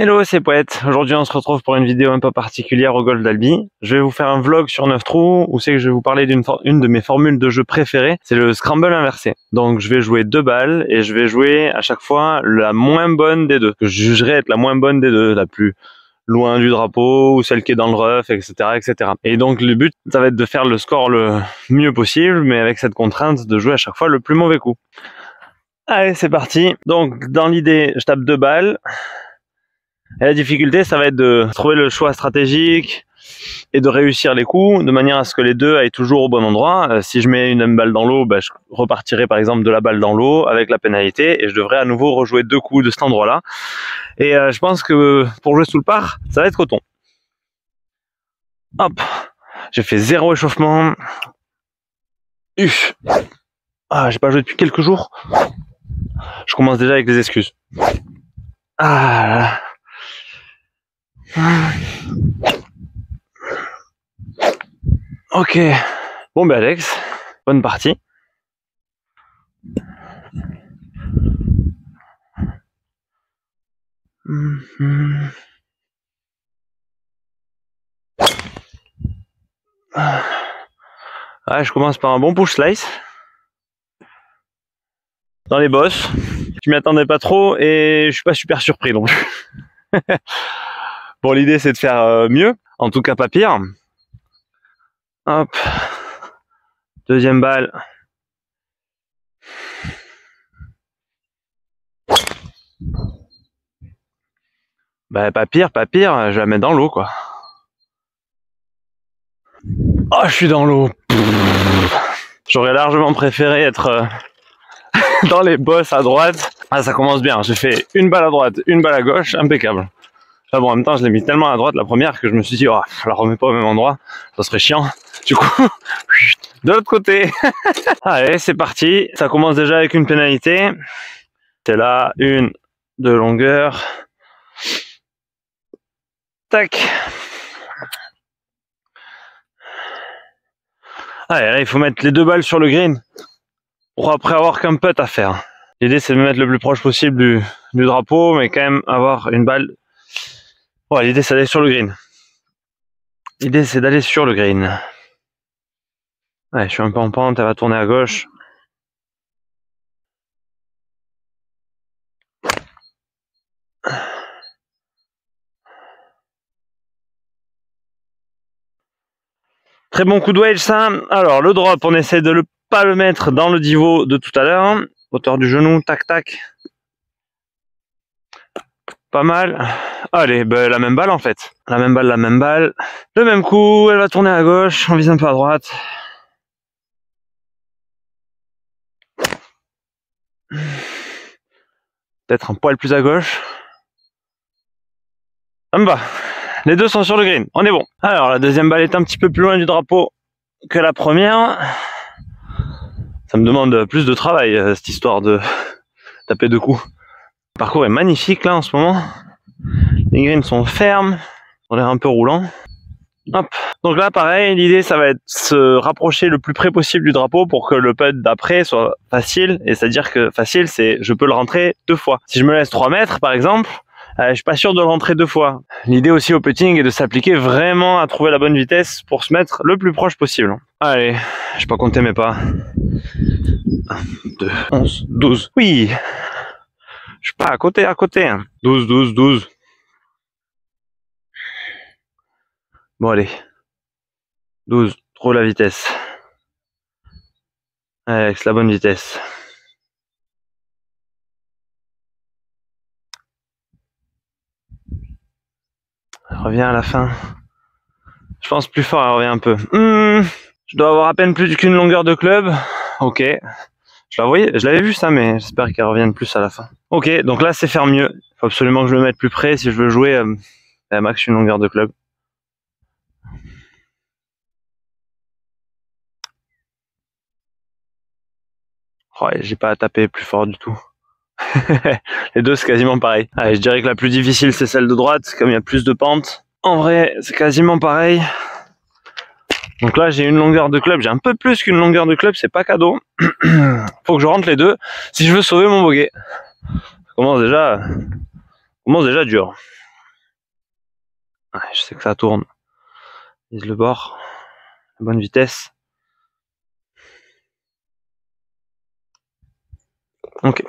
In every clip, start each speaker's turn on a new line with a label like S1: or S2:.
S1: Hello, c'est Poète. Aujourd'hui, on se retrouve pour une vidéo un peu particulière au golf d'Albi. Je vais vous faire un vlog sur 9 trous où c'est que je vais vous parler d'une de mes formules de jeu préférées. C'est le scramble inversé. Donc, je vais jouer 2 balles et je vais jouer à chaque fois la moins bonne des deux. Que je jugerai être la moins bonne des deux, la plus loin du drapeau ou celle qui est dans le rough, etc., etc. Et donc, le but, ça va être de faire le score le mieux possible, mais avec cette contrainte de jouer à chaque fois le plus mauvais coup. Allez, c'est parti. Donc, dans l'idée, je tape 2 balles. Et la difficulté, ça va être de trouver le choix stratégique et de réussir les coups de manière à ce que les deux aillent toujours au bon endroit. Si je mets une balle dans l'eau, je repartirai par exemple de la balle dans l'eau avec la pénalité et je devrais à nouveau rejouer 2 coups de cet endroit-là. Et je pense que pour jouer sous le par, ça va être coton. Hop, j'ai fait 0 échauffement. Ah, j'ai pas joué depuis quelques jours. Je commence déjà avec les excuses. Ah là là. Ok, bon Alex, bonne partie. Ouais, je commence par un bon push slice dans les bosses. Je m'y attendais pas trop et je suis pas super surpris non plus. Bon, l'idée c'est de faire mieux, en tout cas pas pire. Hop, deuxième balle. Pas pire, je la mets dans l'eau quoi. Oh, je suis dans l'eau. J'aurais largement préféré être dans les bosses à droite. Ah, ça commence bien, j'ai fait une balle à droite, une balle à gauche, impeccable. Là, bon, en même temps, je l'ai mis tellement à droite la première que je me suis dit, oh, je la remets pas au même endroit, ça serait chiant. Du coup, de l'autre côté. Allez, c'est parti. Ça commence déjà avec une pénalité. C'est là, une de longueur. Tac. Allez, là, il faut mettre les 2 balles sur le green pour après avoir qu'un putt à faire. L'idée, c'est de me mettre le plus proche possible du drapeau, mais quand même avoir une balle. Ouais, l'idée, c'est d'aller sur le green. L'idée, c'est d'aller sur le green. Ouais, je suis un peu en pente, elle va tourner à gauche. Très bon coup de wedge, ça. Alors, le drop, on essaie de pas le mettre dans le divot de tout à l'heure. Hauteur du genou, tac, tac. Pas mal. Allez, la même balle en fait. La même balle. Le même coup, elle va tourner à gauche, on vise un peu à droite. Peut-être un poil plus à gauche. Ça me va. Les deux sont sur le green, on est bon. Alors, la deuxième balle est un petit peu plus loin du drapeau que la première. Ça me demande plus de travail, cette histoire de taper 2 coups. Le parcours est magnifique là en ce moment. Les greens sont fermes, on a l'air un peu roulant. Hop. Donc là pareil, l'idée ça va être de se rapprocher le plus près possible du drapeau pour que le putt d'après soit facile. Et c'est-à-dire que facile, c'est je peux le rentrer 2 fois. Si je me laisse 3 mètres par exemple, je suis pas sûr de le rentrer 2 fois. L'idée aussi au putting est de s'appliquer vraiment à trouver la bonne vitesse pour se mettre le plus proche possible. Allez, je vais pas compter mes pas. 1, 2, 11, 12. Oui. Je suis pas à côté. 12. Bon allez. 12. Trouve la vitesse. Avec la bonne vitesse. Elle revient à la fin. Je pense plus fort, elle revient un peu. Je dois avoir à peine plus qu'une longueur de club. Ok. Je l'avais vu ça, mais j'espère qu'elle revienne plus à la fin. Ok, donc là c'est faire mieux. Il faut absolument que je me mette plus près si je veux jouer à max une longueur de club. Ouais, j'ai pas à taper plus fort du tout. Les deux c'est quasiment pareil. Allez, je dirais que la plus difficile c'est celle de droite, comme il y a plus de pente. En vrai, c'est quasiment pareil. Donc là j'ai une longueur de club, j'ai un peu plus qu'une longueur de club, c'est pas cadeau. Faut que je rentre les deux si je veux sauver mon bogey. Ça commence déjà dur. Ouais, je sais que ça tourne. Vise le bord. La bonne vitesse. Ok.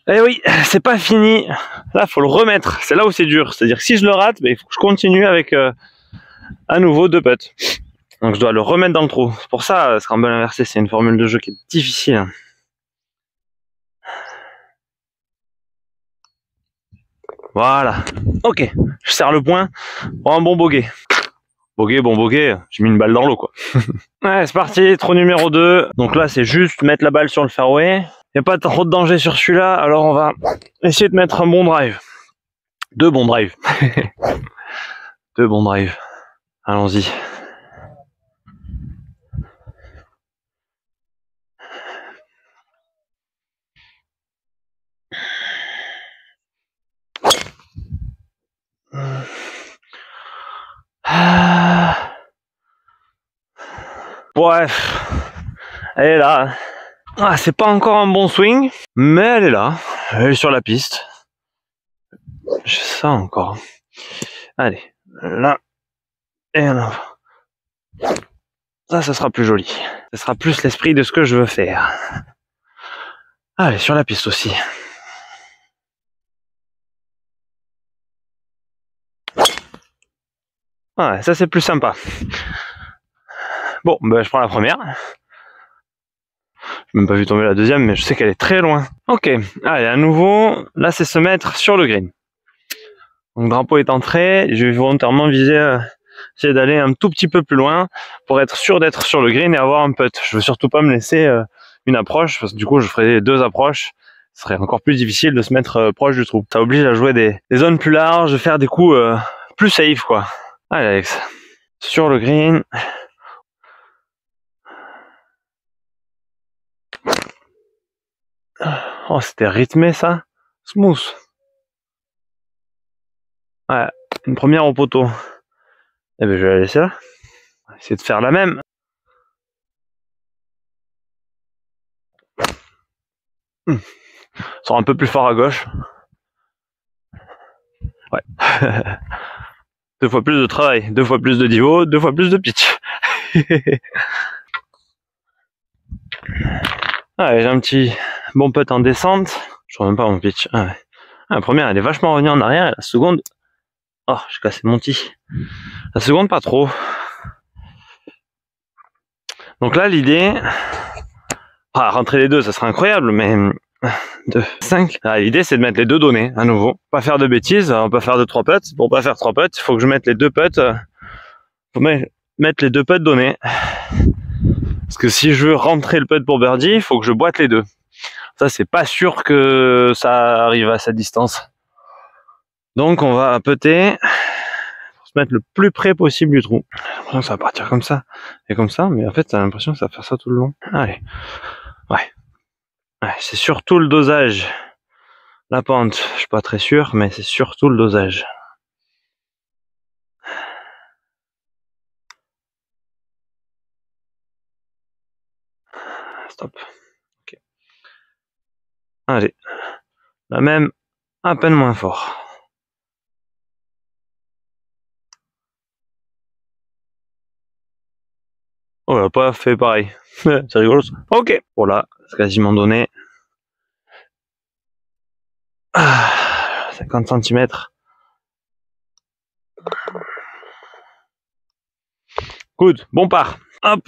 S1: Eh oui, c'est pas fini. Là, faut le remettre. C'est là où c'est dur. C'est-à-dire que si je le rate, il faut que je continue avec à nouveau 2 putts. Donc je dois le remettre dans le trou. C'est pour ça, scramble inversé, c'est une formule de jeu qui est difficile. Voilà. Ok. Je serre le point pour un bon bogey. Bon bogey, j'ai mis une balle dans l'eau, quoi. Ouais, c'est parti, trou numéro 2. Donc là, c'est juste mettre la balle sur le fairway. Il n'y a pas trop de danger sur celui-là, alors on va essayer de mettre un bon drive. 2 bons drives. 2 bons drives. Allons-y. Bref, elle est là. Ah, c'est pas encore un bon swing, mais elle est là. Elle est sur la piste. Je sens encore. Allez, là. Et là. Ça sera plus joli. Ça sera plus l'esprit de ce que je veux faire. Allez, sur la piste aussi. Ouais, ça c'est plus sympa. Bon, ben, je prends la première. J'ai même pas vu tomber la deuxième, mais je sais qu'elle est très loin. Ok, allez, à nouveau, là c'est se mettre sur le green. Donc drapeau est entré, je vais volontairement viser, essayer d'aller un tout petit peu plus loin pour être sûr d'être sur le green et avoir un putt. Je veux surtout pas me laisser une approche, parce que du coup je ferai 2 approches. Ce serait encore plus difficile de se mettre proche du trou. Ça oblige à jouer des zones plus larges, de faire des coups plus safe, quoi. Allez Alex, sur le green. Oh, c'était rythmé ça. Smooth. Ouais, une première au poteau. Eh ben je vais la laisser là. On va essayer de faire la même. Sera un peu plus fort à gauche. Ouais. 2 fois plus de travail, 2 fois plus de niveau, 2 fois plus de pitch. Ouais, j'ai un petit bon putt en descente. Je trouve même pas mon pitch. Ah ouais. La première, elle est vachement revenue en arrière. Et la seconde, oh, j'ai cassé mon tee. La seconde, pas trop. Donc là, l'idée, rentrer les deux, ça serait incroyable, mais 2, 5. L'idée, c'est de mettre les 2 donnés à nouveau. Pas faire de bêtises. On peut faire de 3 putts. Pour pas faire 3 putts, il faut que je mette les 2 putts. Faut mettre les 2 putts donnés. Parce que si je veux rentrer le putt pour birdie, il faut que je boite les 2. Ça, c'est pas sûr que ça arrive à cette distance. Donc, on va putter pour se mettre le plus près possible du trou. J'ai l'impression que ça va partir comme ça et comme ça, mais en fait, t'as l'impression que ça va faire ça tout le long. Allez. Ouais. C'est surtout le dosage. La pente, je suis pas très sûr, mais c'est surtout le dosage. Stop. Ok. Allez. La même, à peine moins fort. Oh, elle a pas fait pareil. C'est rigolo ça. Ok. Voilà, c'est quasiment donné. 50 cm. Good, bon part. Hop.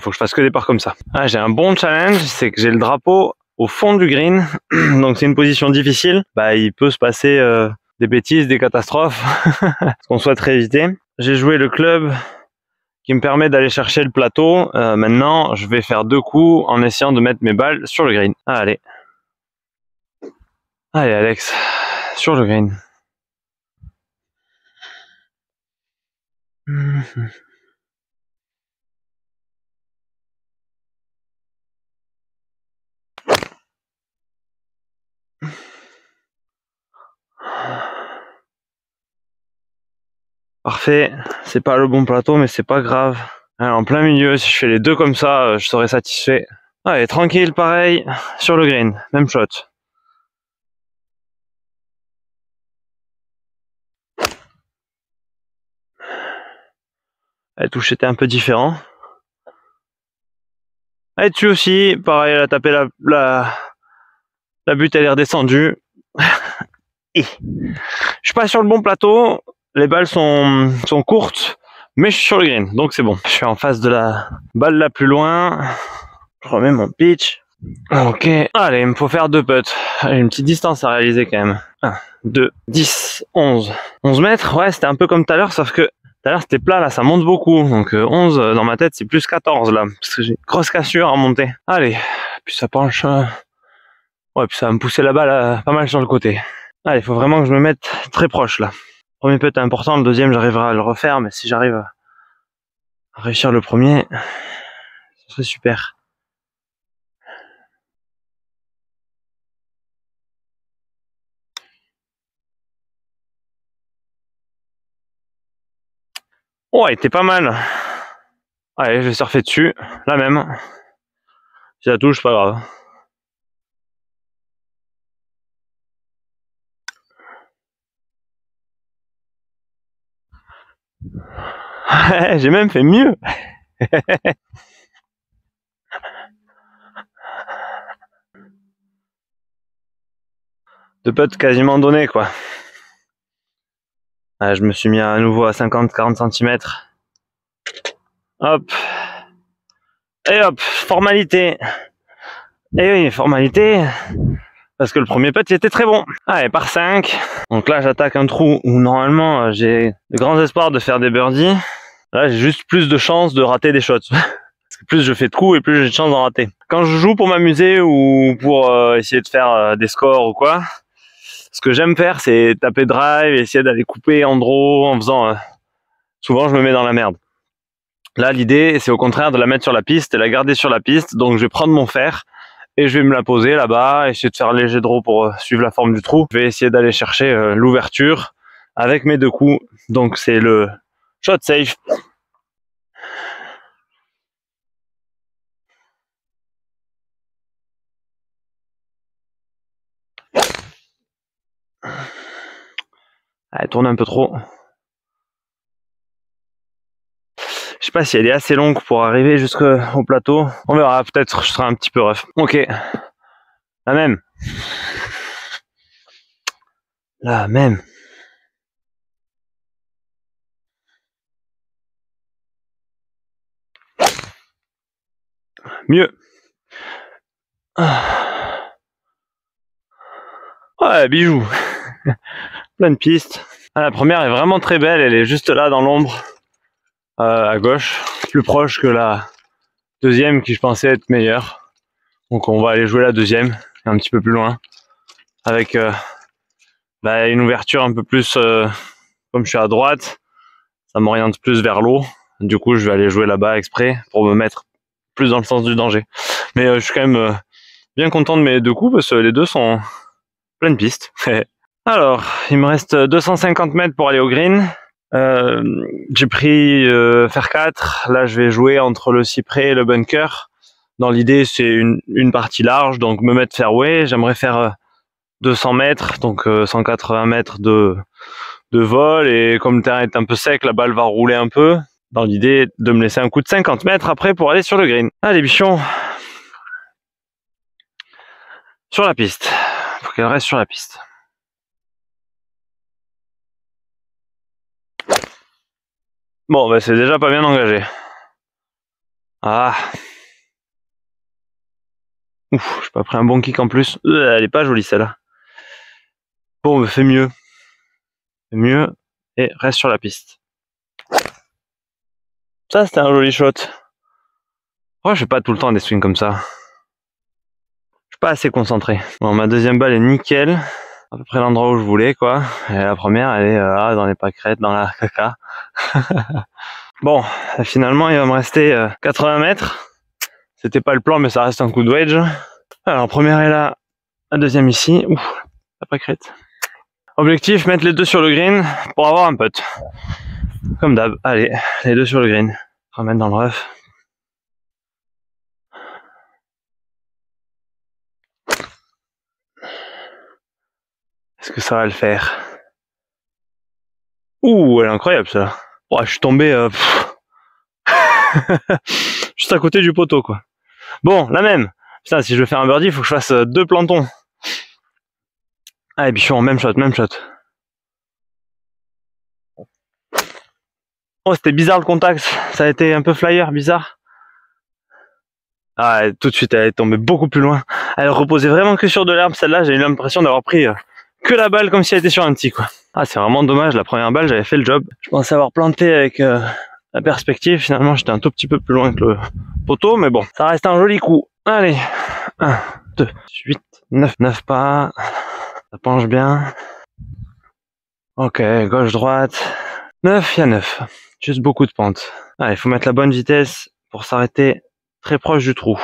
S1: Faut que je fasse que des parts comme ça. J'ai un bon challenge, c'est que j'ai le drapeau au fond du green. Donc c'est une position difficile. Il peut se passer des bêtises, des catastrophes. Ce qu'on souhaiterait éviter. J'ai joué le club qui me permet d'aller chercher le plateau. Maintenant, je vais faire 2 coups en essayant de mettre mes balles sur le green. Allez. Allez Alex, sur le green. Parfait, c'est pas le bon plateau, mais c'est pas grave. Alors, en plein milieu, si je fais les 2 comme ça, je serai satisfait. Allez, tranquille, pareil, sur le green, même shot. La touche était un peu différent. Et dessus aussi, pareil, elle a tapé la butte, elle est redescendue. Et je suis pas sur le bon plateau, les balles sont courtes, mais je suis sur le green, donc c'est bon. Je suis en face de la balle la plus loin. Je remets mon pitch. Ok, allez, il me faut faire 2 putts. J'ai une petite distance à réaliser quand même. 1, 2, 10, 11. 11 mètres, ouais, c'était un peu comme tout à l'heure, sauf que tout à l'heure c'était plat, là ça monte beaucoup. Donc 11 dans ma tête c'est plus 14 là, parce que j'ai une grosse cassure à monter. Allez, puis ça penche. Ouais, puis ça va me pousser la balle pas mal sur le côté. Allez, il faut vraiment que je me mette très proche là. Premier putt est important, le deuxième j'arriverai à le refaire, mais si j'arrive à réussir le premier, ce serait super. Oh, il était pas mal. Allez, je vais surfer dessus, la même. Si ça touche, pas grave. J'ai même fait mieux. De putts quasiment donné quoi. Ouais, je me suis mis à nouveau à 50-40 cm. Hop. Et hop, formalité. Et oui, formalité. Parce que le premier putt il était très bon. Allez, par 5. Donc là j'attaque un trou où normalement j'ai de grands espoirs de faire des birdies. Là j'ai juste plus de chances de rater des shots. Parce que plus je fais de coups et plus j'ai de chances d'en rater. Quand je joue pour m'amuser ou pour essayer de faire des scores ou quoi, ce que j'aime faire c'est taper drive, essayer d'aller couper en draw en faisant... souvent je me mets dans la merde. Là l'idée c'est au contraire de la mettre sur la piste et la garder sur la piste. Donc je vais prendre mon fer et je vais me la poser là-bas, essayer de faire un léger draw pour suivre la forme du trou. Je vais essayer d'aller chercher l'ouverture avec mes 2 coups. Donc c'est le shot safe. Elle tourne un peu trop. Je sais pas si elle est assez longue pour arriver jusqu'au plateau. On verra, peut-être je serai un petit peu rough. Ok. La même. La même. Mieux. Ouais, bijou. Plein de pistes. Ah, la première est vraiment très belle, elle est juste là dans l'ombre, à gauche, plus proche que la deuxième qui je pensais être meilleure. Donc on va aller jouer la deuxième, un petit peu plus loin, avec une ouverture un peu plus, comme je suis à droite, ça m'oriente plus vers l'eau. Du coup je vais aller jouer là-bas exprès pour me mettre plus dans le sens du danger. Mais je suis quand même bien content de mes 2 coups parce que les 2 sont pleine piste. Alors, il me reste 250 mètres pour aller au green. J'ai pris fer 4. Là, je vais jouer entre le cyprès et le bunker. Dans l'idée, c'est une partie large, donc me mettre fairway. J'aimerais faire 200 mètres, donc 180 mètres de vol. Et comme le terrain est un peu sec, la balle va rouler un peu. Dans l'idée de me laisser un coup de 50 mètres après pour aller sur le green. Allez, bichon. Sur la piste. Faut qu'elle reste sur la piste. Bon, bah c'est déjà pas bien engagé. Ah. Ouf, j'ai pas pris un bon kick en plus. Elle est pas jolie celle-là. Bon, bah fais mieux. Fais mieux et reste sur la piste. Ça, c'était un joli shot. Oh, je fais pas tout le temps des swings comme ça. Je suis pas assez concentré. Bon, ma deuxième balle est nickel. À peu près l'endroit où je voulais, quoi. Et la première, elle est là, dans les pâquerettes, dans la caca. Bon, finalement, il va me rester 80 mètres. C'était pas le plan, mais ça reste un coup de wedge. Alors, première est là, la deuxième ici. Ouf, la pâquerette. Objectif, mettre les 2 sur le green pour avoir un putt. Comme d'hab, allez, les 2 sur le green. Remettre dans le rough. Est-ce que ça va le faire? Ouh, elle est incroyable ça. Oh, je suis tombé Juste à côté du poteau, quoi. Bon, la même. Putain, si je veux faire un birdie, il faut que je fasse 2 plantons. Allez, bichon, même shot, même shot. Oh, c'était bizarre le contact. Ça a été un peu flyer, bizarre. Ah, tout de suite, elle est tombée beaucoup plus loin. Elle reposait vraiment que sur de l'herbe, celle-là. J'ai eu l'impression d'avoir pris que la balle comme si elle était sur un tee, quoi. Ah, c'est vraiment dommage. La première balle, j'avais fait le job. Je pensais avoir planté avec la perspective. Finalement, j'étais un tout petit peu plus loin que le poteau, mais bon, ça reste un joli coup. Allez, 1, 2, 8, 9, 9 pas. Ça penche bien. Ok, gauche-droite. 9, il y a 9. Juste beaucoup de pente. Allez, il faut mettre la bonne vitesse pour s'arrêter très proche du trou.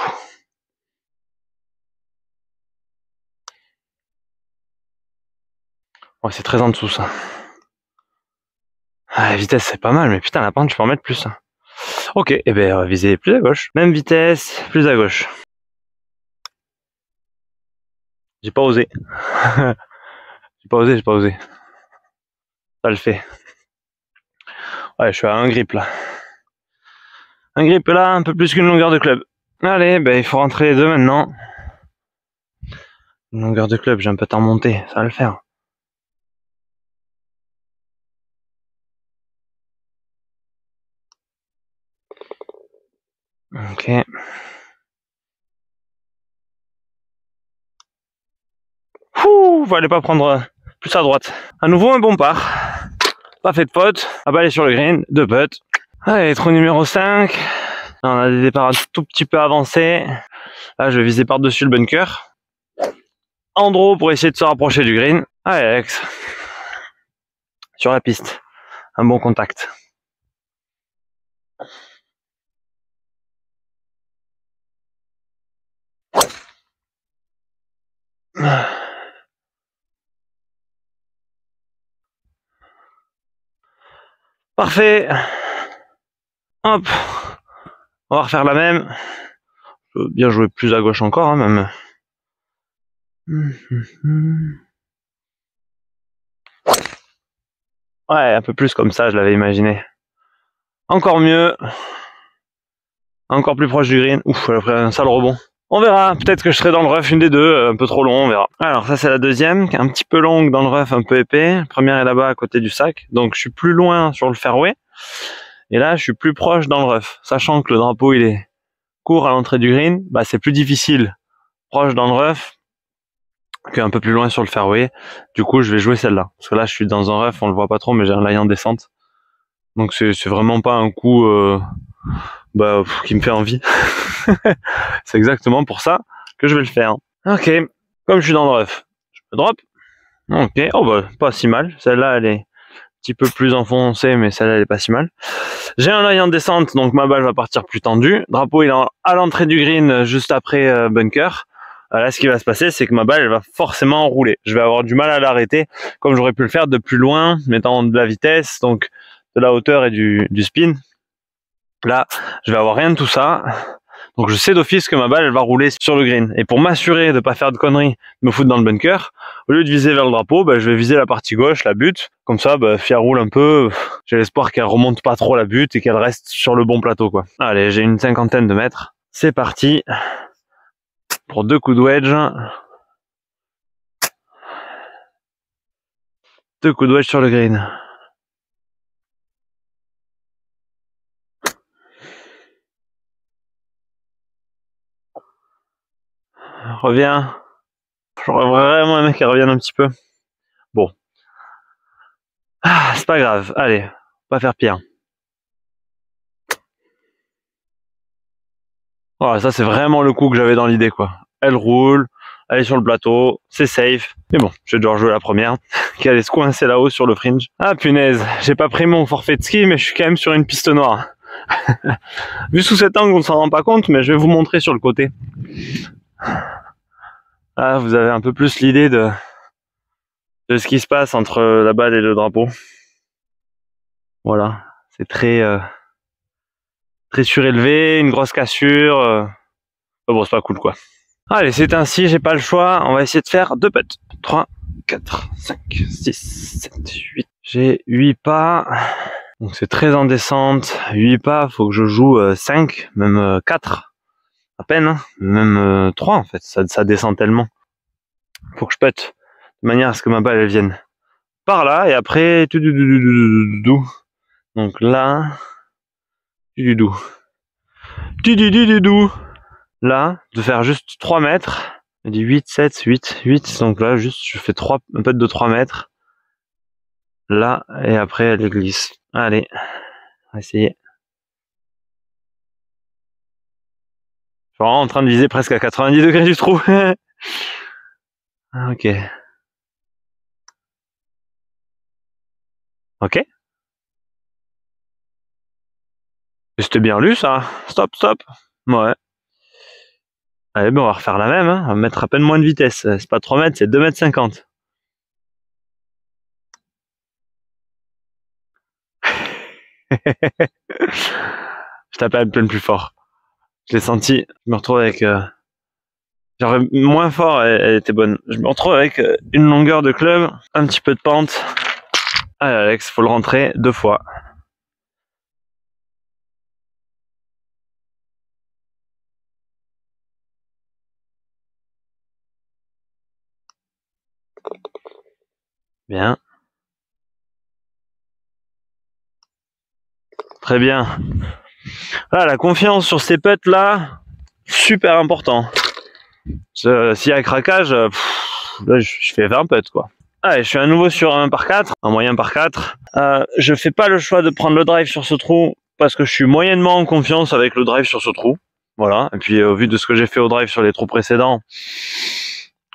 S1: Oh, c'est très en dessous, ça. Ah, la vitesse, c'est pas mal, mais putain, la pente, je peux en mettre plus. Ok, et ben, on va viser plus à gauche. Même vitesse, plus à gauche. J'ai pas osé. J'ai pas osé. Ça le fait. Ouais, je suis à un grip, là. Un grip, là, un peu plus qu'une longueur de club. Allez, ben, il faut rentrer les deux maintenant. Une longueur de club, j'ai un peu de temps monté, ça va le faire. Ok. Ouh, fallait pas prendre plus à droite. À nouveau un bon par. Pas fait de pote. À baller sur le green, 2 putts. Allez, trou numéro 5. Là, on a des départs un tout petit peu avancés. Là, je vais viser par-dessus le bunker. En draw pour essayer de se rapprocher du green. Allez, Alex. Sur la piste. Un bon contact. Parfait. Hop. On va refaire la même. Je veux bien jouer plus à gauche encore, hein, même. Ouais, un peu plus comme ça, je l'avais imaginé. Encore mieux. Encore plus proche du green. Ouf, elle a pris un sale rebond. On verra, peut-être que je serai dans le rough une des deux, un peu trop long, on verra. Alors ça c'est la deuxième, qui est un petit peu longue dans le rough, un peu épais. La première est là-bas à côté du sac, donc je suis plus loin sur le fairway. Et là je suis plus proche dans le rough, sachant que le drapeau il est court à l'entrée du green, bah c'est plus difficile proche dans le rough qu'un peu plus loin sur le fairway. Du coup je vais jouer celle-là, parce que là je suis dans un rough, on le voit pas trop, mais j'ai un lie en descente. Donc c'est vraiment pas un coup qui me fait envie. C'est exactement pour ça que je vais le faire. Ok, comme je suis dans le rough, je me drop. Ok, oh bah pas si mal. Celle-là elle est un petit peu plus enfoncée, mais celle-là elle est pas si mal. J'ai un lie en descente, donc ma balle va partir plus tendue. Drapeau il est à l'entrée du green, juste après bunker. Là ce qui va se passer, c'est que ma balle elle va forcément rouler. Je vais avoir du mal à l'arrêter, comme j'aurais pu le faire de plus loin, mettant de la vitesse, donc de la hauteur et du spin. Là, je vais avoir rien de tout ça. Donc je sais d'office que ma balle elle va rouler sur le green. Et pour m'assurer de pas faire de conneries, de me foutre dans le bunker, au lieu de viser vers le drapeau, je vais viser la partie gauche, la butte. Comme ça, si elle roule un peu, j'ai l'espoir qu'elle remonte pas trop la butte et qu'elle reste sur le bon plateau, quoi. Allez, j'ai une 50aine de mètres. C'est parti. Pour 2 coups de wedge. 2 coups de wedge sur le green. Reviens. J'aurais vraiment aimé qu'elle revienne un petit peu. Bon. Ah, c'est pas grave. Allez, on va faire pire. Voilà, ça c'est vraiment le coup que j'avais dans l'idée, quoi. Elle roule, elle est sur le plateau, c'est safe. Mais bon, je vais devoir jouer la première, qui allait se coincer là-haut sur le fringe. Ah punaise, j'ai pas pris mon forfait de ski, mais je suis quand même sur une piste noire. Vu sous cet angle, on s'en rend pas compte, mais je vais vous montrer sur le côté. Là, vous avez un peu plus l'idée de ce qui se passe entre la balle et le drapeau. Voilà, c'est très surélevé, une grosse cassure. Bon, c'est pas cool, quoi. Allez, c'est ainsi, j'ai pas le choix. On va essayer de faire 2 putts. 3, 4, 5, 6, 7, 8. J'ai 8 pas. Donc c'est très en descente, 8 pas, faut que je joue 5, même 4, à peine, hein, même 3 en fait, ça descend tellement. Faut que je pète, de manière à ce que ma balle elle vienne par là, et après, tout doux. Donc là, du doux. Là, de faire juste 3 mètres. Il dit 8, 7, 8, 8. Donc là, juste, je fais un putt de 3 mètres. Là, et après, elle glisse. Allez, on va essayer. Je suis vraiment en train de viser presque à 90 degrés du trou. Ok. Ok. C'était bien lu, ça. Stop, stop. Ouais. Allez, ben on va refaire la même, hein. On va mettre à peine moins de vitesse. C'est pas 3 mètres, c'est 2 mètres 50. Je tape à peine plus fort. Je l'ai senti. Je me retrouve avec... Genre moins fort, elle était bonne. Je me retrouve avec une longueur de club, un petit peu de pente. Allez Alex, faut le rentrer 2 fois. Bien. Très bien. Là, la confiance sur ces putts là, super important. S'il y a un craquage, là, je fais 20 putts quoi. Allez, je suis à nouveau sur un par 4, un moyen par 4. Je fais pas le choix de prendre le drive sur ce trou parce que je suis moyennement en confiance avec le drive sur ce trou. Voilà. Et puis au vu de ce que j'ai fait au drive sur les trous précédents,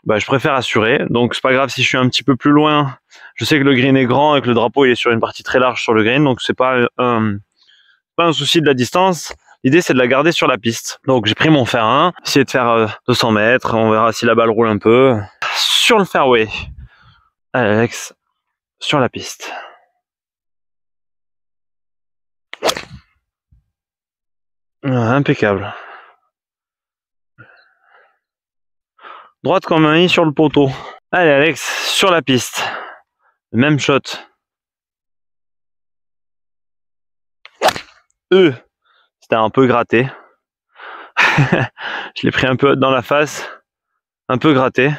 S1: bah, je préfère assurer. Donc c'est pas grave si je suis un petit peu plus loin. Je sais que le green est grand et que le drapeau il est sur une partie très large sur le green, donc c'est pas un souci de la distance. L'idée c'est de la garder sur la piste. Donc j'ai pris mon fer 1, essayer de faire 200 mètres, on verra si la balle roule un peu. Sur le fairway. Allez Alex, sur la piste. Impeccable. Droite comme un i sur le poteau. Allez Alex, sur la piste. Même shot. C'était un peu gratté. Je l'ai pris un peu dans la face. Un peu gratté.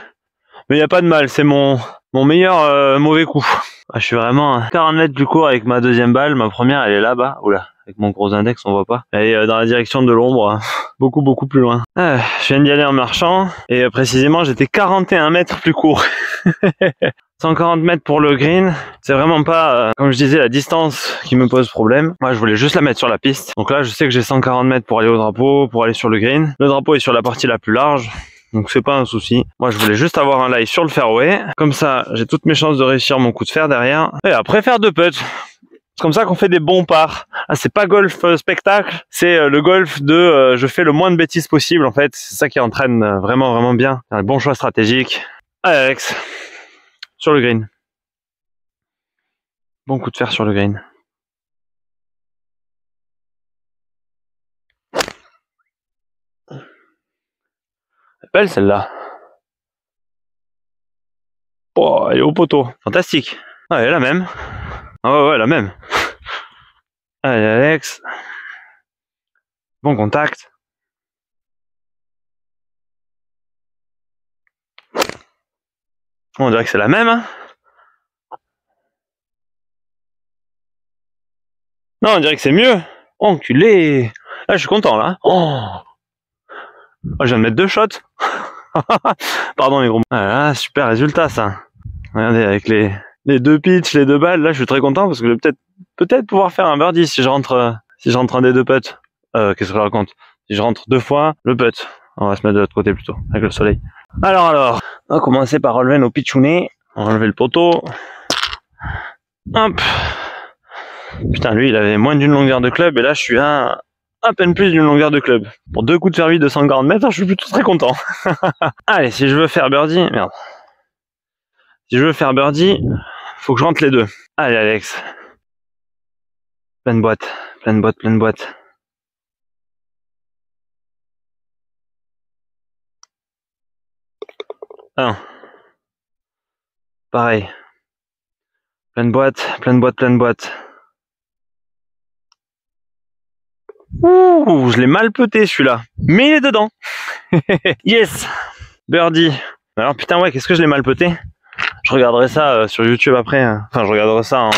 S1: Mais il n'y a pas de mal, c'est mon meilleur mauvais coup. Je suis vraiment à 40 mètres plus court avec ma deuxième balle. Ma première, elle est là-bas. Oula, avec mon gros index, on voit pas. Elle est dans la direction de l'ombre, beaucoup plus loin. Je viens d'y aller en marchant. Et précisément, j'étais 41 mètres plus court. 140 mètres pour le green, c'est vraiment pas, comme je disais, la distance qui me pose problème. Moi, je voulais juste la mettre sur la piste. Donc là, je sais que j'ai 140 mètres pour aller au drapeau, pour aller sur le green. Le drapeau est sur la partie la plus large, donc c'est pas un souci. Moi, je voulais juste avoir un lie sur le fairway. Comme ça, j'ai toutes mes chances de réussir mon coup de fer derrière. Et après, faire 2 putts. C'est comme ça qu'on fait des bons parts. Ah, c'est pas golf spectacle, c'est le golf de je fais le moins de bêtises possible en fait. C'est ça qui entraîne vraiment bien. Un bon choix stratégique. Allez Alex. Sur le green. Bon coup de fer sur le green. Belle celle-là. Oh, elle est au poteau. Fantastique. Ah, elle est la même. Ah ouais, la même. Allez Alex. Bon contact. On dirait que c'est la même. Hein. Non, on dirait que c'est mieux. Oh, enculé. Là, je suis content là. Oh, je viens de mettre 2 shots. Pardon les gros. Ah, super résultat ça. Regardez avec les 2 pitchs, les 2 balles. Là, je suis très content parce que je vais peut-être pouvoir faire un birdie si je rentre un des 2 putts. Qu'est-ce que je raconte? Si je rentre 2 fois le putt. On va se mettre de l'autre côté plutôt avec le soleil. Alors, on va commencer par relever nos pitchounets. On va relever le poteau. Hop. Putain, lui, il avait moins d'une longueur de club et là, je suis à peine plus d'une longueur de club. Pour 2 coups de fer 8 de 140 mètres, je suis plutôt très content. Allez, si je veux faire birdie, merde. Si je veux faire birdie, faut que je rentre les 2. Allez, Alex. Pleine boîte. 1. Pareil. Pleine boîte. Ouh, je l'ai mal peté celui-là. Mais il est dedans. Yes. Birdie. Alors putain ouais, qu'est-ce que je l'ai mal peté. Je regarderai ça sur YouTube après. Enfin, je regarderai ça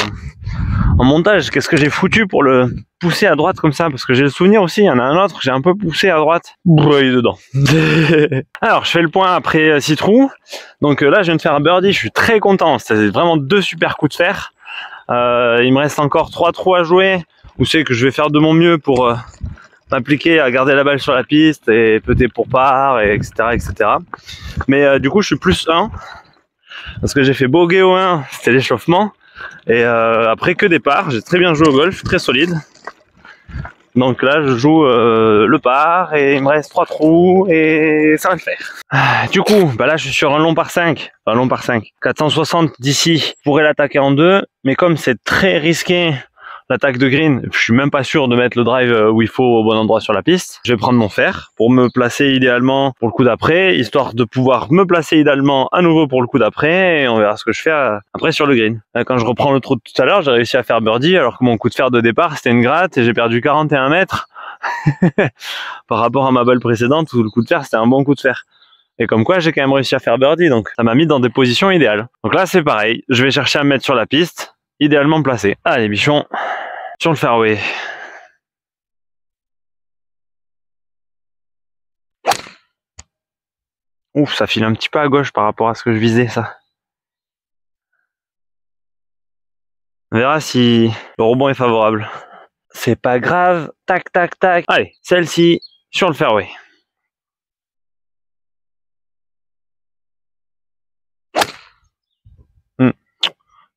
S1: en montage. Qu'est-ce que j'ai foutu pour le pousser à droite comme ça? Parce que j'ai le souvenir aussi, il y en a un autre, j'ai un peu poussé à droite. Brrr, il est dedans. Alors, je fais le point après 6 trous. Donc là, je viens de faire un birdie, je suis très content. C'est vraiment 2 super coups de fer. Il me reste encore 3 trous à jouer. Où c'est que je vais faire de mon mieux pour m'appliquer à garder la balle sur la piste et peter pour part, et etc., etc. Mais du coup, je suis plus 1. Parce que j'ai fait bogey au 1, c'était l'échauffement. Et après que des parts, j'ai très bien joué au golf, très solide. Donc là je joue le par et il me reste 3 trous et ça va le faire. Du coup, bah là je suis sur un long par 5. Un long par 5. 460 d'ici, je pourrais l'attaquer en 2. Mais comme c'est très risqué, l'attaque de green, je suis même pas sûr de mettre le drive où il faut au bon endroit sur la piste. Je vais prendre mon fer pour me placer idéalement pour le coup d'après, histoire de pouvoir me placer idéalement à nouveau pour le coup d'après, et on verra ce que je fais après sur le green. Quand je reprends le trou de tout à l'heure, j'ai réussi à faire birdie alors que mon coup de fer de départ c'était une gratte et j'ai perdu 41 mètres par rapport à ma balle précédente où le coup de fer c'était un bon coup de fer. Et comme quoi j'ai quand même réussi à faire birdie, donc ça m'a mis dans des positions idéales. Donc là c'est pareil, je vais chercher à me mettre sur la piste, idéalement placé. Allez bichon, sur le fairway. Ouf, ça file un petit peu à gauche par rapport à ce que je visais, ça. On verra si le rebond est favorable. C'est pas grave. Tac, tac, tac. Allez, celle-ci sur le fairway.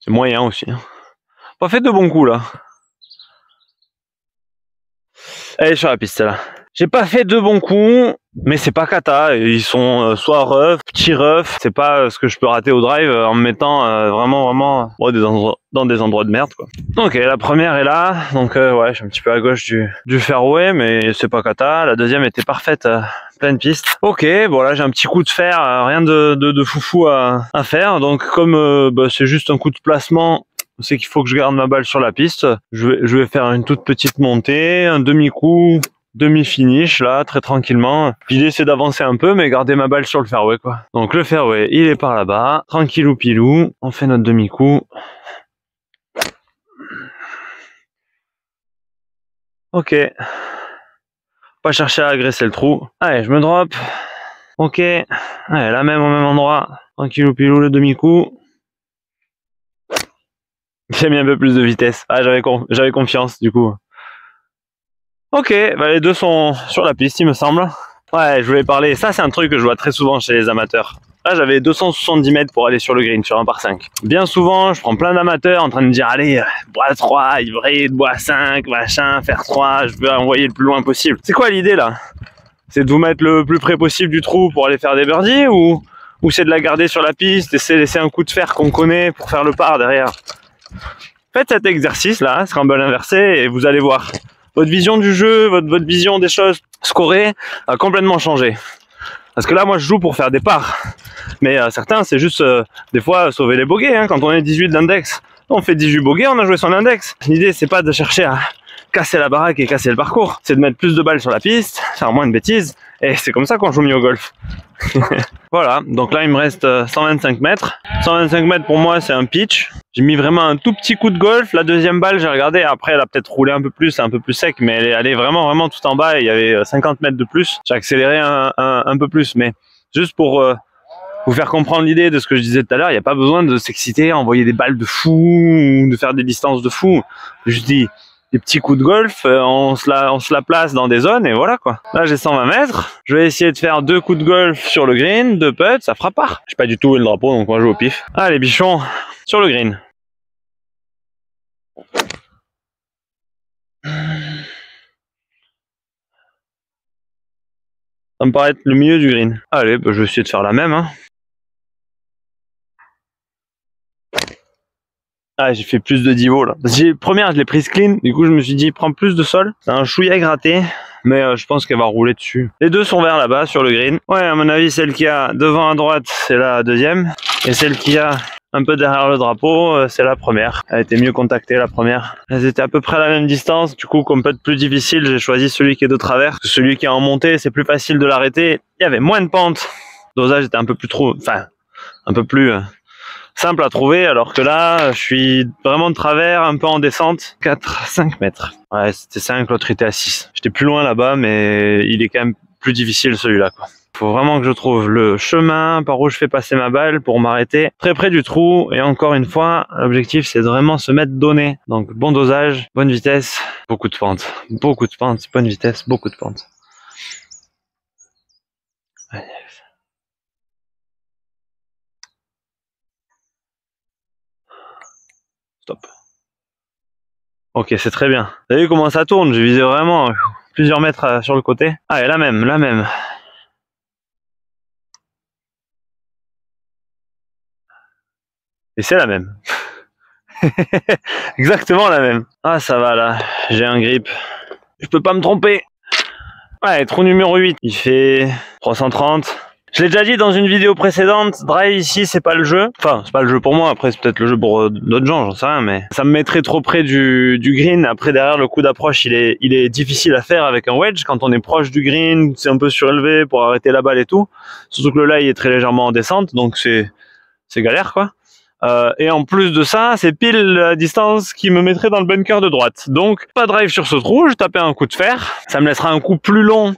S1: C'est moyen aussi. Pas fait de bons coups, là. Elle est sur la piste, celle-là. J'ai pas fait de bons coups, mais c'est pas cata. Ils sont soit rough, petit rough. C'est pas ce que je peux rater au drive en me mettant vraiment dans des endroits de merde, quoi. Ok, la première est là. Donc ouais, je suis un petit peu à gauche du fairway, mais c'est pas cata. La deuxième était parfaite, pleine piste. Ok, bon là j'ai un petit coup de fer, rien de foufou à faire. Donc comme bah, c'est juste un coup de placement, c'est qu'il faut que je garde ma balle sur la piste. Je vais faire une toute petite montée, un demi-coup, demi-finish là, très tranquillement. L'idée c'est d'avancer un peu, mais garder ma balle sur le fairway, quoi. Donc le fairway, il est par là-bas, tranquillou pilou. On fait notre demi-coup. Ok. Pas chercher à agresser le trou. Allez, je me drop. Ok. Allez, là même au même endroit. Tranquillou pilou, le demi-coup. J'ai mis un peu plus de vitesse. Ah, j'avais confiance, du coup. Ok, bah les deux sont sur la piste, il me semble. Ouais, je voulais parler. Ça, c'est un truc que je vois très souvent chez les amateurs. Là, j'avais 270 mètres pour aller sur le green, sur un par 5. Bien souvent, je prends plein d'amateurs en train de me dire, allez, bois 3, hybride, bois 5, machin, faire 3, je veux envoyer le plus loin possible. C'est quoi l'idée, là? C'est de vous mettre le plus près possible du trou pour aller faire des birdies, ou c'est de la garder sur la piste et c'est laisser un coup de fer qu'on connaît pour faire le par derrière? Faites cet exercice là, scramble inversé, et vous allez voir. Votre vision du jeu, votre vision des choses scorées a complètement changé. Parce que là, moi, je joue pour faire des parts. Mais certains, c'est juste, des fois, sauver les bogeys. Hein. Quand on est 18 d'index, on fait 18 bogeys, on a joué son index. L'idée, c'est pas de chercher à casser la baraque et casser le parcours. C'est de mettre plus de balles sur la piste, faire moins de bêtises. Et c'est comme ça qu'on joue mieux au golf. Voilà, donc là il me reste 125 mètres. 125 mètres pour moi c'est un pitch. J'ai mis vraiment un tout petit coup de golf. La deuxième balle j'ai regardé, après elle a peut-être roulé un peu plus, c'est un peu plus sec, mais elle est allée vraiment tout en bas et il y avait 50 mètres de plus. J'ai accéléré un peu plus, mais juste pour vous faire comprendre l'idée de ce que je disais tout à l'heure, il n'y a pas besoin de s'exciter, envoyer des balles de fou, ou de faire des distances de fou. Je dis des petits coups de golf, on se la place dans des zones et voilà quoi. Là j'ai 120 mètres, je vais essayer de faire 2 coups de golf sur le green, 2 putts, ça fera part. Je sais pas du tout où est le drapeau donc moi je joue au pif. Allez bichon, sur le green. Ça me paraît être le milieu du green. Allez, bah, je vais essayer de faire la même. Hein. Ah, j'ai fait plus de divo là. Première, je l'ai prise clean, du coup je me suis dit prends plus de sol. C'est un chouïa gratté, mais je pense qu'elle va rouler dessus. Les deux sont vers là-bas sur le green. Ouais, à mon avis, celle qui a devant à droite, c'est la deuxième. Et celle qui a un peu derrière le drapeau, c'est la première. Elle était mieux contactée la première. Elles étaient à peu près à la même distance, du coup comme peut être plus difficile, j'ai choisi celui qui est de travers. Celui qui est en montée, c'est plus facile de l'arrêter. Il y avait moins de pente. Le dosage était un peu plus un peu plus simple à trouver, alors que là, je suis vraiment de travers, un peu en descente. 5 mètres. Ouais, c'était 5, l'autre était à 6. J'étais plus loin là-bas, mais il est quand même plus difficile celui-là, quoi. Faut vraiment que je trouve le chemin par où je fais passer ma balle pour m'arrêter très près du trou. Et encore une fois, l'objectif c'est de vraiment se mettre donné. Donc bon dosage, bonne vitesse, beaucoup de pente, bonne vitesse, beaucoup de pente. Allez. Stop. Ok, c'est très bien. Vous avez vu comment ça tourne? J'ai visé vraiment plusieurs mètres sur le côté. Ah, et la même, la même. Et c'est la même. Exactement la même. Ah, ça va là, j'ai un grip. Je peux pas me tromper. Ouais, trou numéro 8. Il fait 330. Je l'ai déjà dit dans une vidéo précédente, drive ici c'est pas le jeu. Enfin, c'est pas le jeu pour moi, après c'est peut-être le jeu pour d'autres gens, j'en sais rien, mais ça me mettrait trop près du green. Après derrière le coup d'approche il est difficile à faire avec un wedge. Quand on est proche du green, c'est un peu surélevé pour arrêter la balle et tout. Surtout que le lie est très légèrement en descente, donc c'est galère quoi. Et en plus de ça, c'est pile la distance qui me mettrait dans le bunker de droite. Donc pas de drive sur ce trou, je tapais un coup de fer. Ça me laissera un coup plus long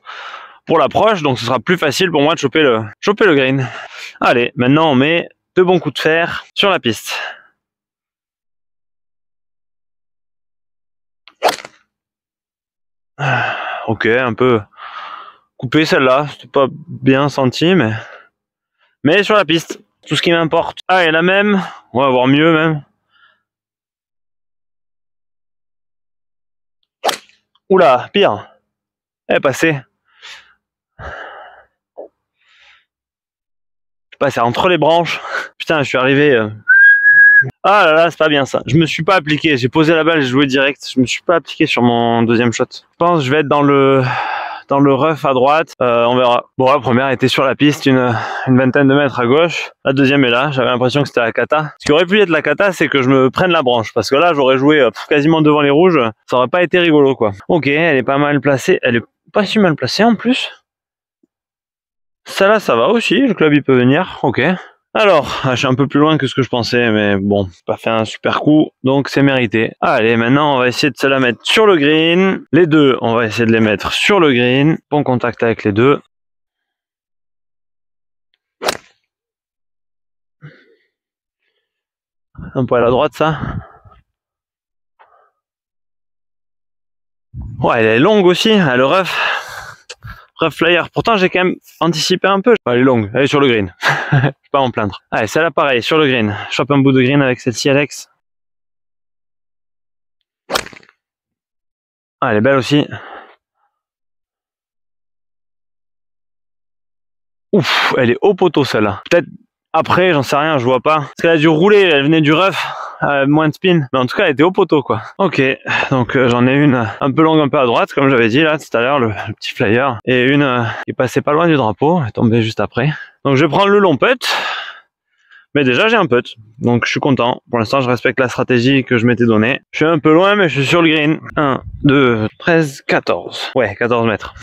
S1: pour l'approche, donc ce sera plus facile pour moi de choper le green. Allez, maintenant on met 2 bons coups de fer sur la piste. Ok, un peu coupé celle-là, c'était pas bien senti, mais sur la piste, tout ce qui m'importe. Ah, et la même, on va voir mieux même. Oula, pire, elle est passée. C'est entre les branches. Putain, je suis arrivé. Ah là là, c'est pas bien ça. Je me suis pas appliqué. J'ai posé la balle, j'ai joué direct. Je me suis pas appliqué sur mon deuxième shot. Je pense que je vais être dans le rough à droite. On verra. Bon, la première était sur la piste, une vingtaine de mètres à gauche. La deuxième est là. J'avais l'impression que c'était la cata. Ce qui aurait pu être la cata, c'est que je me prenne la branche. Parce que là, j'aurais joué quasiment devant les rouges. Ça aurait pas été rigolo, quoi. Ok, elle est pas mal placée. Elle est pas si mal placée en plus. Celle-là, ça va aussi, le club il peut venir, ok. Alors, je suis un peu plus loin que ce que je pensais, mais bon, pas fait un super coup, donc c'est mérité. Allez, maintenant on va essayer de se la mettre sur le green. Les deux, on va essayer de les mettre sur le green. Bon contact avec les deux. Un peu à la droite ça. Ouais, elle est longue aussi, elle est rough. Rough flyer. Pourtant, j'ai quand même anticipé un peu. Elle est longue, elle est sur le green. Je vais pas en plaindre. Allez, celle-là pareil, sur le green. Je chope un bout de green avec celle-ci, Alex. Ah, elle est belle aussi. Ouf, elle est au poteau celle-là. Peut-être après, j'en sais rien, je vois pas. Parce qu'elle a dû rouler, elle venait du rough, moins de spin. Mais en tout cas, elle était au poteau quoi. Ok, donc j'en ai une un peu longue, un peu à droite, comme j'avais dit là tout à l'heure, le petit flyer. Et une qui passait pas loin du drapeau, elle est tombée juste après. Donc je vais prendre le long putt. Mais déjà j'ai un putt, donc je suis content. Pour l'instant je respecte la stratégie que je m'étais donnée. Je suis un peu loin mais je suis sur le green. 1, 2, 13, 14. Ouais, 14 mètres.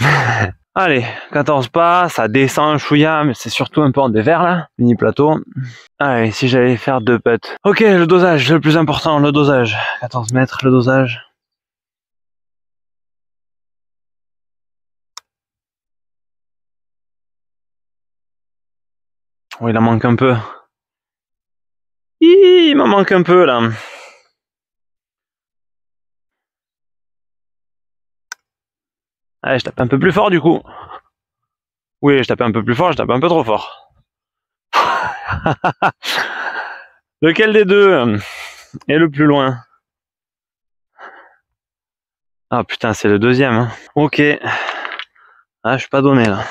S1: Allez, 14 pas, ça descend un chouïa, mais c'est surtout un peu en dévers là, mini plateau. Allez, si j'allais faire 2 putts. Ok, le dosage, c'est le plus important, le dosage. 14 mètres, le dosage. Oh, il en manque un peu. Il m'en manque un peu là. Allez, je tape un peu plus fort du coup. Oui, je tape un peu plus fort, je tape un peu trop fort. Lequel des deux est le plus loin? Ah putain, c'est le deuxième. Hein. Ok. Ah, je suis pas donné là.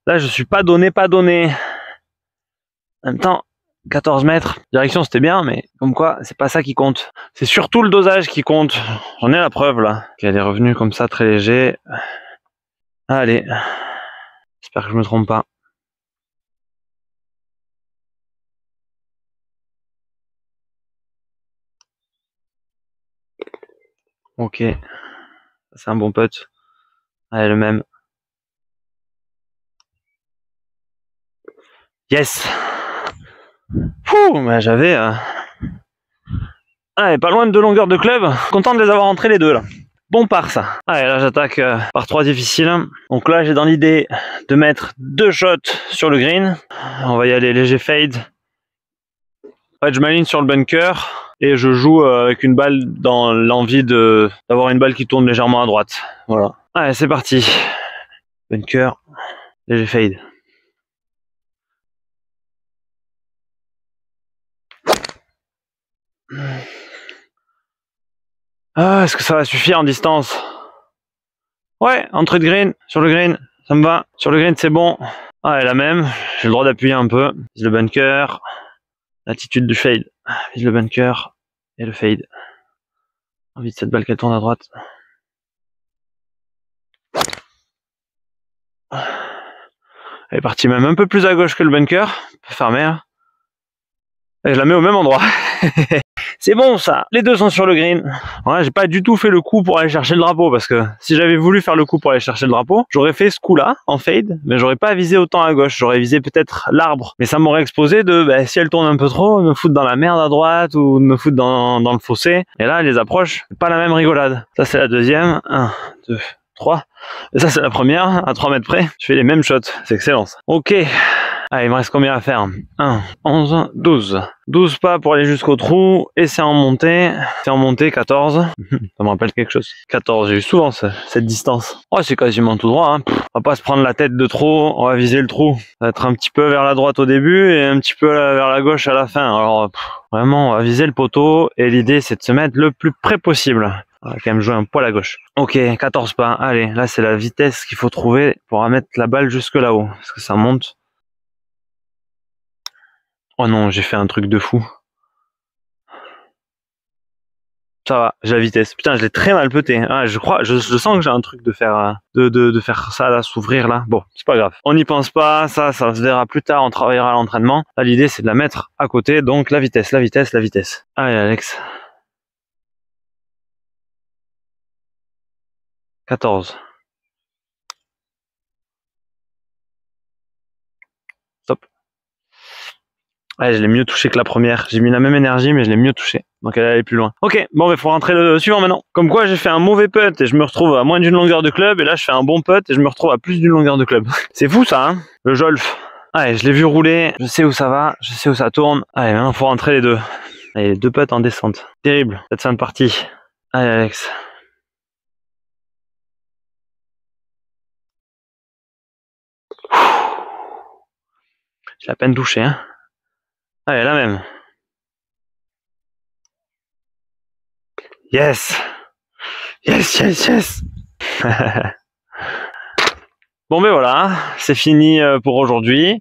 S1: Là, je suis pas donné. En même temps, 14 mètres, direction c'était bien, mais comme quoi, c'est pas ça qui compte. C'est surtout le dosage qui compte. J'en ai la preuve là. Qu'elle est revenue comme ça, très léger. Allez. J'espère que je me trompe pas. Ok. C'est un bon putt. Allez, le même. Yes. Pouh, bah j'avais... Ah, pas loin de 2 longueurs de club. Content de les avoir entrés les deux là. Bon par ça. Allez, là j'attaque par 3 difficiles. Donc là j'ai dans l'idée de mettre 2 shots sur le green. On va y aller léger fade. En fait, je m'aligne sur le bunker et je joue avec une balle dans l'envie d'avoir une balle qui tourne légèrement à droite. Voilà. Allez, c'est parti. Bunker, léger fade. Ah, est-ce que ça va suffire en distance? Ouais, entrée de green, sur le green, ça me va. Sur le green, c'est bon. Ah, et la même, j'ai le droit d'appuyer un peu. Vise le bunker, l'attitude du fade. Vise le bunker et le fade. Envie de cette balle qu'elle tourne à droite. Elle est partie même un peu plus à gauche que le bunker, un peu fermé. Hein. Et je la mets au même endroit. C'est bon ça, les deux sont sur le green. Ouais, j'ai pas du tout fait le coup pour aller chercher le drapeau parce que si j'avais voulu faire le coup pour aller chercher le drapeau, j'aurais fait ce coup là en fade, mais j'aurais pas visé autant à gauche, j'aurais visé peut-être l'arbre. Mais ça m'aurait exposé de si elle tourne un peu trop, me foutre dans la merde à droite ou me foutre dans le fossé. Et là, les approches, c'est pas la même rigolade. Ça c'est la deuxième, 1, 2, 3. Et ça c'est la première, à 3 mètres près. Je fais les mêmes shots, c'est excellent ça. Ok. Allez, il me reste combien à faire? 1, 11, 12. 12 pas pour aller jusqu'au trou, et c'est en montée. C'est en montée, 14. Ça me rappelle quelque chose. 14, j'ai eu souvent cette distance. Oh, c'est quasiment tout droit. Hein. On va pas se prendre la tête de trop, on va viser le trou. Ça va être un petit peu vers la droite au début, et un petit peu vers la gauche à la fin. Alors, vraiment, on va viser le poteau, et l'idée c'est de se mettre le plus près possible. On va quand même jouer un poil à gauche. Ok, 14 pas. Allez, là c'est la vitesse qu'il faut trouver pour mettre la balle jusque là-haut. Parce que ça monte. Oh non, j'ai fait un truc de fou. Ça va, j'ai la vitesse. Putain, je l'ai très mal peté. Ah, je sens que j'ai un truc de faire, de faire ça là, s'ouvrir là. Bon, c'est pas grave. On n'y pense pas, ça se verra plus tard, on travaillera à l'entraînement. Là, l'idée c'est de la mettre à côté, donc la vitesse, la vitesse, la vitesse. Allez, Alex. 14. Stop. Allez, je l'ai mieux touché que la première. J'ai mis la même énergie, mais je l'ai mieux touché. Donc elle allait plus loin. Ok, bon, il faut rentrer le suivant maintenant. Comme quoi, j'ai fait un mauvais putt et je me retrouve à moins d'une longueur de club. Et là, je fais un bon putt et je me retrouve à plus d'une longueur de club. C'est fou ça, hein? Le Jolf. Allez, je l'ai vu rouler. Je sais où ça va. Je sais où ça tourne. Allez, maintenant, faut rentrer les deux. Allez, 2 putts en descente. Terrible, cette fin de partie. Allez, Alex. J'ai à peine touché, hein. Allez, la même. Yes! Yes, yes, yes! Bon ben voilà, c'est fini pour aujourd'hui.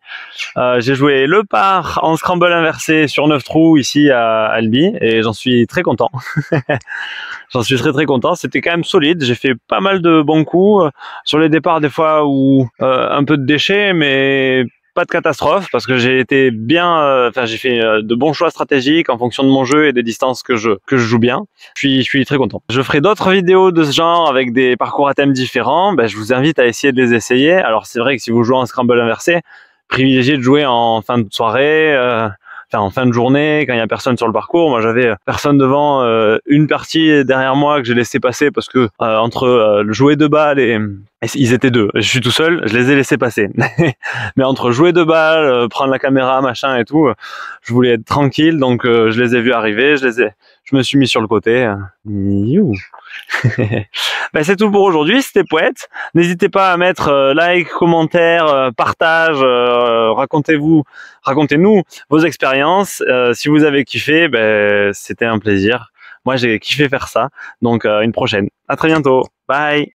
S1: J'ai joué le par en scramble inversé sur 9 trous ici à Albi et j'en suis très content. J'en suis très content, c'était quand même solide, j'ai fait pas mal de bons coups. Sur les départs des fois où un peu de déchets mais pas de catastrophe parce que j'ai été bien, j'ai fait de bons choix stratégiques en fonction de mon jeu et des distances que je joue bien. Je suis très content. Je ferai d'autres vidéos de ce genre avec des parcours à thème différents. Je vous invite à essayer de les essayer. Alors c'est vrai que si vous jouez en scramble inversé, privilégiez de jouer en fin de soirée, en fin de journée, quand il y a personne sur le parcours. Moi j'avais personne devant, une partie derrière moi que j'ai laissé passer parce que entre le jouer 2 balles et ils étaient 2, je suis tout seul, je les ai laissés passer. Mais entre jouer 2 balles, prendre la caméra, machin et tout, je voulais être tranquille, donc je les ai vus arriver, je me suis mis sur le côté. C'est tout pour aujourd'hui, c'était Poète. N'hésitez pas à mettre like, commentaire, partage, racontez-nous vos expériences. Si vous avez kiffé, c'était un plaisir. Moi j'ai kiffé faire ça, donc une prochaine. À très bientôt, bye.